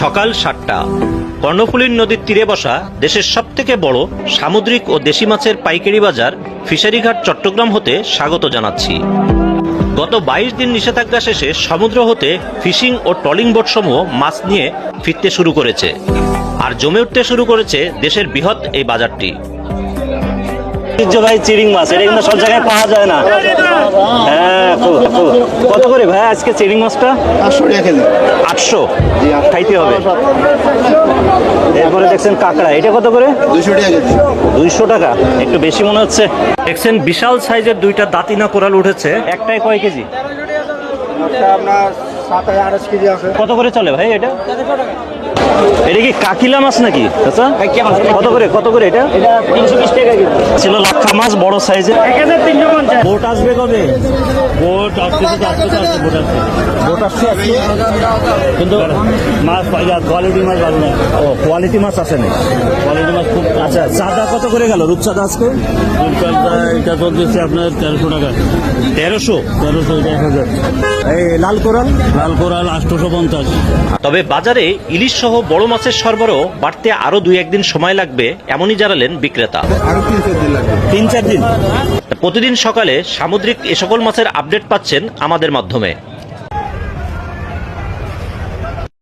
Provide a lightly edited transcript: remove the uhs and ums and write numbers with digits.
সকাল ৭টা। কর্ণফুলী নদীর তীরে বসা দেশের সবথেকে বড় সামুদ্রিক ও দেশি মাছের পাইকারি বাজার ফিশারিঘাট চট্টগ্রাম হতে স্বাগত জানাচ্ছি। গত ২২ দিন নিষেধাজ্ঞা শেষে সমুদ্র হতে ফিশিং ও ট্রলিং বোট সমূহ মাছ নিয়ে ফিরতে শুরু করেছে, আর জমে উঠতে শুরু করেছে দেশের বৃহৎ এই বাজারটি। ভাই চিংড়ি মাছ এটা কিন্তু সব জায়গায় পাওয়া যায় না। হ্যাঁ, কত করে ভাই আজকে চিংড়ি মাছটা? 800 টাকা কেজি। 800 খাইতে হবে। এরপরে দেখছেন কাঁকড়া, এটা কত করে? 200 টাকা কেজি। 200 টাকা, একটু বেশি মনে হচ্ছে। দেখছেন বিশাল সাইজের দুইটা দাঁতিনা কোরাল উঠেছে। একটাই কয় কেজি? আপনার 27-28 কেজি আছে। কত করে চলে ভাই এটা? এটা কি কাকিলা মাছ নাকি? আচ্ছা, কত করে এটা? 320 টাকা কেজি। ছিল লাক্ষা মাছ বড় সাইজের। 1350। বোট আসবে কবে? বোট আসছে, বোট আসছে কিন্তু মাছ কোয়ালিটি মাছ ভালো না। ও কোয়ালিটি মাছ আছে না, কোয়ালিটি মাছ খুব। আচ্ছা, চাঁদা কত করে গেল রূপচাঁদা আজকে? রূপচাঁদা এটা চলতেছে আপনার 1300 টাকা। 1300 এটা 1000। এই লাল কোরাল 850। তবে বাজারে ইলিশ সহ বড় মাছের সরবরাহ বাড়তে আরো ২-১ দিন সময় লাগবে, এমনই জানালেন বিক্রেতা। আরো 3-4 দিন লাগবে। 3-4 দিন। প্রতিদিন সকালে সামুদ্রিক এ সকল মাছের আপডেট পাচ্ছেন আমাদের মাধ্যমে।